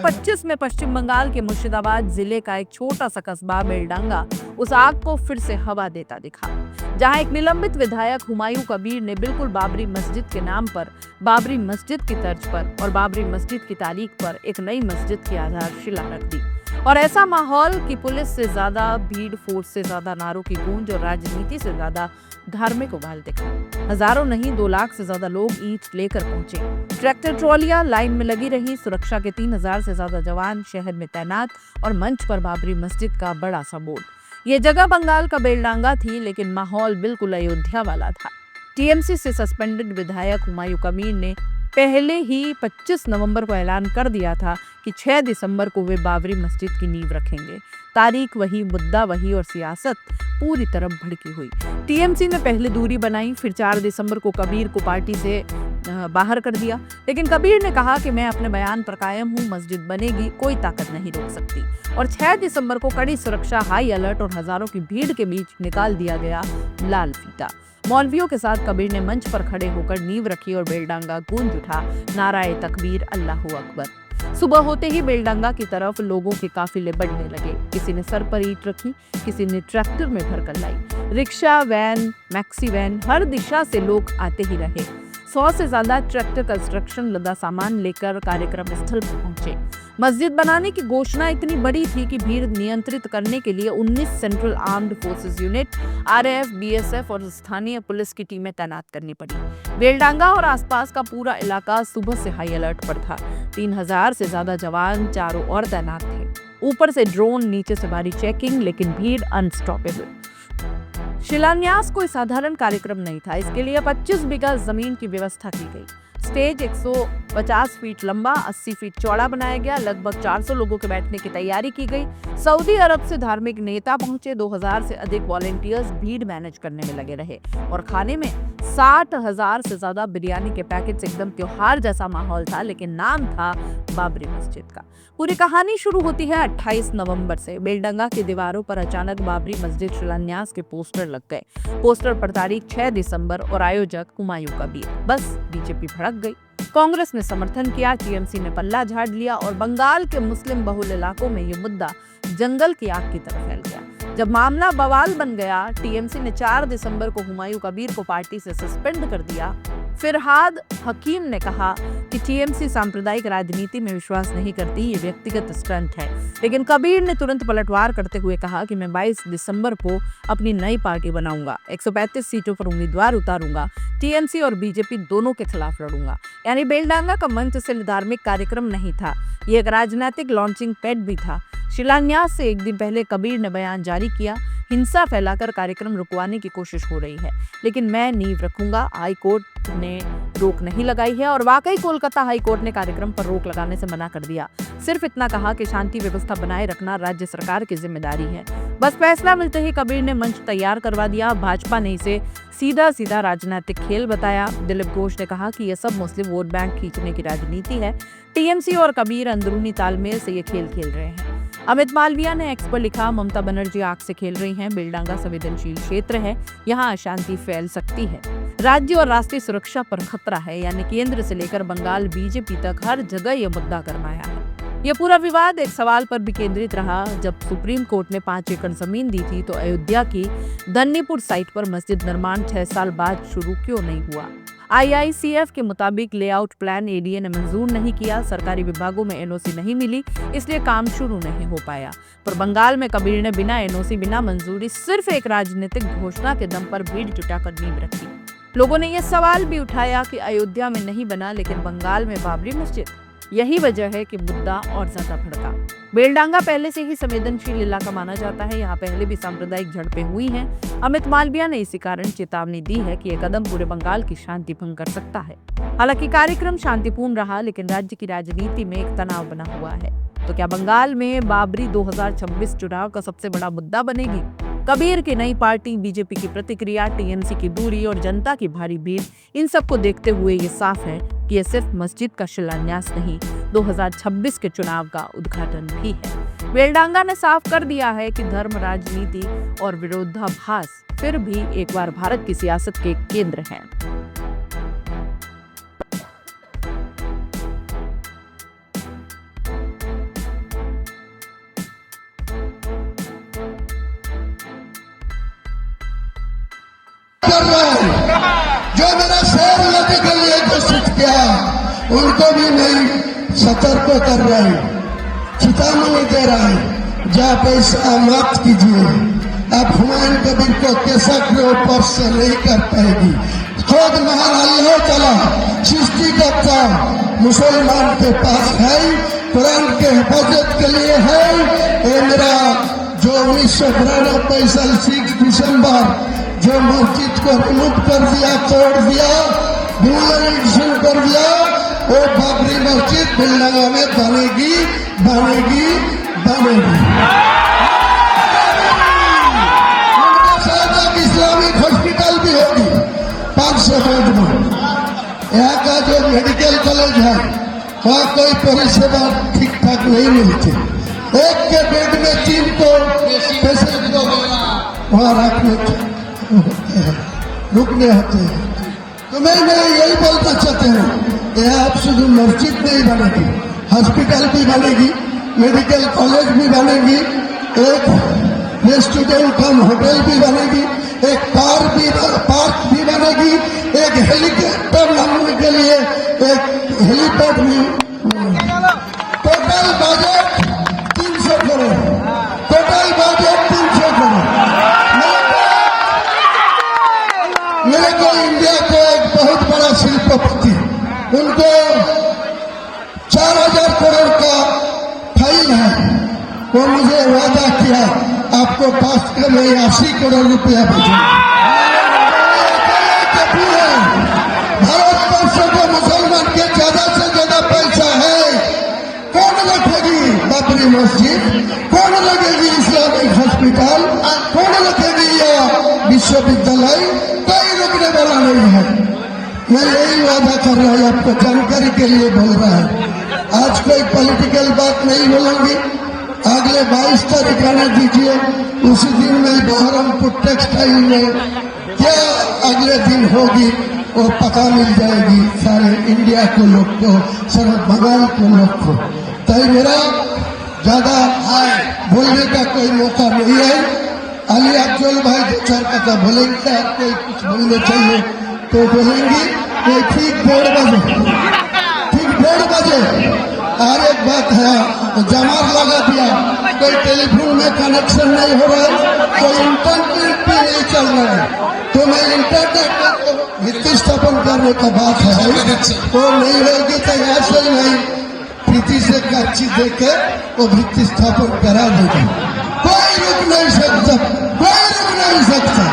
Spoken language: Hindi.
2025 में पश्चिम बंगाल के मुर्शिदाबाद जिले का एक छोटा सा कस्बा बेलडांगा उस आग को फिर से हवा देता दिखा, जहां एक निलंबित विधायक हुमायूं कबीर ने बिल्कुल बाबरी मस्जिद के नाम पर, बाबरी मस्जिद की तर्ज पर और बाबरी मस्जिद की तारीख पर एक नई मस्जिद की आधारशिला रख दी। और ऐसा माहौल कि पुलिस से ज्यादा भीड़, फोर्स से ज्यादा नारों की गूंज और राजनीति से ज्यादा धार्मिक उबाल दिखा। हजारों नहीं 2 लाख से ज्यादा लोग ईंट लेकर पहुंचे। ट्रैक्टर ट्रॉलियां लाइन में लगी रही, सुरक्षा के 3000 से ज्यादा जवान शहर में तैनात और मंच पर बाबरी मस्जिद का बड़ा सा बोर्ड। ये जगह बंगाल का बेलडांगा थी, लेकिन माहौल बिल्कुल अयोध्या वाला था। टीएमसी से सस्पेंडेड विधायक हुमायूं कबीर ने पहले ही 25 नवंबर को ऐलान कर दिया था कि 6 दिसंबर को वे बाबरी मस्जिद की नींव रखेंगे। तारीख वही, मुद्दा वही और सियासत पूरी तरह भड़की हुई। टीएमसी ने पहले दूरी बनाई, फिर 4 दिसंबर को कबीर को पार्टी से बाहर कर दिया। लेकिन कबीर ने कहा कि मैं अपने बयान पर कायम हूं, मस्जिद बनेगी, कोई ताकत नहीं रोक सकती। और 6 दिसंबर को कड़ी सुरक्षा, हाई अलर्ट और हजारों की भीड़ के बीच निकाल दिया गया लाल फीता। मौलवियों के साथ कबीर ने मंच पर खड़े होकर नींव रखी और बेलडांगा गूंज उठा, नाराए तकबीर, अल्लाहू अकबर। सुबह होते ही बेलडांगा की तरफ लोगों के काफिले बढ़ने लगे। किसी ने सर पर ईंट रखी, किसी ने ट्रैक्टर में भरकर लाई। रिक्शा, वैन, मैक्सी वैन, हर दिशा से लोग आते ही रहे। 100 से ज्यादा ट्रैक्टर कंस्ट्रक्शन लदा सामान लेकर कार्यक्रम स्थल पर पहुंचे। मस्जिद बनाने की घोषणा इतनी बड़ी थी कि भीड़ नियंत्रित करने के लिए 19 central armed forces unit, RAF, BSF और स्थानीय पुलिस की टीमें तैनात करनी पड़ी। बेलडांगा और आसपास का पूरा इलाका सुबह से हाई अलर्ट पर था। 3000 से ज्यादा जवान चारों ओर तैनात थे। ऊपर से ड्रोन, नीचे से भारी चेकिंग, लेकिन भीड़ अनस्टॉपेबल। शिलान्यास कोई साधारण कार्यक्रम नहीं था। इसके लिए 25 बीघा जमीन की व्यवस्था की गई। स्टेज 150 फीट लंबा, 80 फीट चौड़ा बनाया गया। लगभग 400 लोगों के बैठने की तैयारी की गई। सऊदी अरब से धार्मिक नेता पहुंचे। 2000 से अधिक वॉलेंटियर्स भीड़ मैनेज करने में लगे रहे। और खाने में 60,000 से ज्यादा बिरयानी के पैकेट्स। एकदम त्योहार जैसा माहौल था, लेकिन नाम था बाबरी मस्जिद का। पूरी कहानी शुरू होती है 28 नवंबर से। बेलडांगा की दीवारों पर अचानक बाबरी मस्जिद शिलान्यास के पोस्टर लग गए। पोस्टर पर तारीख 6 दिसंबर और आयोजक हुमायूं कबीर। बस बीजेपी भड़क गई। कांग्रेस ने समर्थन किया, टीएमसी ने पल्ला झाड़ लिया और बंगाल के मुस्लिम बहुल इलाकों में ये मुद्दा जंगल की आग की तरह फैल गया। जब मामला बवाल बन गया, टीएमसी ने 4 दिसंबर को हुमायूं कबीर को पार्टी से सस्पेंड कर दिया। फिरहाद हकीम ने कहा कि टीएमसी सांप्रदायिक राजनीति में विश्वास नहीं करती, ये व्यक्तिगत स्टंट है। लेकिन कबीर ने तुरंत पलटवार करते हुए कहा कि मैं 22 दिसंबर को अपनी नई पार्टी बनाऊंगा, 135 सीटों पर उम्मीदवार उतारूंगा, टीएमसी और बीजेपी दोनों के खिलाफ लड़ूंगा। यानी बेलडांगा का मंच सिर्फ धार्मिक कार्यक्रम नहीं था, ये एक राजनीतिक लॉन्चिंग पैड भी था। शिलान्यास से एक दिन पहले कबीर ने बयान जारी किया, हिंसा फैलाकर कार्यक्रम रुकवाने की कोशिश हो रही है, लेकिन मैं नींव रखूंगा। हाई कोर्ट ने रोक नहीं लगाई है और वाकई कोलकाता हाई कोर्ट ने कार्यक्रम पर रोक लगाने से मना कर दिया। सिर्फ इतना कहा कि शांति व्यवस्था बनाए रखना राज्य सरकार की जिम्मेदारी है। बस फैसला मिलते ही कबीर ने मंच तैयार करवा दिया। भाजपा ने इसे सीधा सीधा राजनीतिक खेल बताया। दिलीप घोष ने कहा कि यह सब मुस्लिम वोट बैंक खींचने की राजनीति है। टीएमसी और कबीर अंदरूनी तालमेल से ये खेल खेल रहे हैं। अमित मालविया ने एक्स पर लिखा, ममता बनर्जी आग से खेल रही हैं। बेलडांगा संवेदनशील क्षेत्र है, यहाँ अशांति फैल सकती है। राज्य और राष्ट्रीय सुरक्षा पर खतरा है। यानी केंद्र से लेकर बंगाल बीजेपी तक हर जगह यह मुद्दा गरमाया है। यह पूरा विवाद एक सवाल पर भी केंद्रित रहा, जब सुप्रीम कोर्ट ने 5 एकड़ जमीन दी थी तो अयोध्या की धन्नीपुर साइट पर मस्जिद निर्माण 6 साल बाद शुरू क्यों नहीं हुआ। आईआईसीएफ के मुताबिक लेआउट प्लान एडीए ने मंजूर नहीं किया। सरकारी विभागों में एनओसी नहीं मिली, इसलिए काम शुरू नहीं हो पाया। पर बंगाल में कबीर ने बिना एनओसी, बिना मंजूरी, सिर्फ एक राजनीतिक घोषणा के दम पर भीड़ जुटाकर नींव रखी। लोगों ने यह सवाल भी उठाया कि अयोध्या में नहीं बना, लेकिन बंगाल में बाबरी मस्जिद। यही वजह है कि मुद्दा और ज्यादा भड़का। बेलडांगा पहले से ही संवेदनशील इलाका माना जाता है। यहाँ पहले भी सांप्रदायिक झड़पें हुई हैं। अमित मालविया ने इसी कारण चेतावनी दी है कि यह कदम पूरे बंगाल की शांति भंग कर सकता है। हालांकि कार्यक्रम शांतिपूर्ण रहा, लेकिन राज्य की राजनीति में एक तनाव बना हुआ है। तो क्या बंगाल में बाबरी 2026 चुनाव का सबसे बड़ा मुद्दा बनेगी? कबीर की नई पार्टी, बीजेपी की प्रतिक्रिया, टीएमसी की दूरी और जनता की भारी भीड़, इन सबको देखते हुए ये साफ है कि यह सिर्फ मस्जिद का शिलान्यास नहीं, 2026 के चुनाव का उद्घाटन भी है। बेलडांगा ने साफ कर दिया है कि धर्म, राजनीति और विरोधाभास फिर भी एक बार भारत की सियासत के केंद्र हैं। उनको भी नहीं सतर्क कर रहा है, चेतावनी दे रहा है, जब ऐसा मत कीजिए। अब हुमायूं कबीर को कैसा के ऊपर से नहीं कर पाएगी। खुद महान अल्लाह तआला सृष्टिकर्ता मुसलमान के पास है, कुरान के हिफाजत के लिए है। ये मेरा जो 1992 साल 6 दिसंबर जो मस्जिद को रिमूव कर दिया, तोड़ दिया, डिमोलिशन कर दिया, वो बाबरी मस्जिद बिल्डंगा में बनेगी बनेगी बनेगी। उनके साथ एक इस्लामिक हॉस्पिटल भी होगी 500 बेड में। यहाँ का जो मेडिकल कॉलेज है वहाँ कोई परिसेवा ठीक ठाक नहीं मिलती। एक के बेड में 3 को पेशेंट को वहाँ रखने रुकने होते हैं। तो मैं यही बोलना चाहते हूँ, यहाँ आप शुद्ध मस्जिद नहीं बनेगी, हॉस्पिटल भी बनेगी, मेडिकल कॉलेज भी बनेगी, एक रेस्टोरेंट कम होटल भी बनेगी, एक पार्क भी बनेगी, एक हेलीकॉप्टर लाने के लिए एक हेलीपैड भी। Total budget 300 crore, total budget 300 crore. मेरे को इंडिया को एक बहुत बड़ा शिल्पपति, उनको 4000 करोड़ का फाइल है, वो मुझे वादा किया आपको पास कर मैं 80 करोड़ रुपया भेजूंगा। भारतवर्ष के मुसलमान के ज्यादा से ज्यादा पैसा है, कौन रखेगी बाबरी मस्जिद, कौन लगेगी इस्लामिक हॉस्पिटल, कौन रखेगी यह विश्वविद्यालय, कोई रुकने वाला नहीं है। मैं यही वादा कर रहा हूँ, आपको जानकारी के लिए बोल रहा है। आज कोई पॉलिटिकल बात नहीं बोलूंगी, अगले 22 तारीख आने दीजिए, उसी दिन में बहरमपुर टेक्सटाइल में क्या अगले दिन होगी वो पता मिल जाएगी सारे इंडिया के लोग को, सारे बंगाल के लोग को। तो मेरा ज्यादा बोलने का कोई मौका नहीं है। अली अफजल भाई 2-4 कथा बोलेंगे, आपको कुछ बोलने चाहिए तो बोलेंगी। ये ठीक 1:30 बजे और एक बात है, जमात लगा दिया, कोई टेलीफोन में कनेक्शन नहीं हो रहा है, कोई इंटरनेट भी नहीं चल रहा है। तो मैं इंटरनेट में भित्ति स्थापन करने का बात है, तो नहीं होगी तो ऐसे ही नहीं प्रीति से काची देके वो भित्ति स्थापन करा देगा। कोई रुक नहीं सकता, कोई रुक नहीं सकता।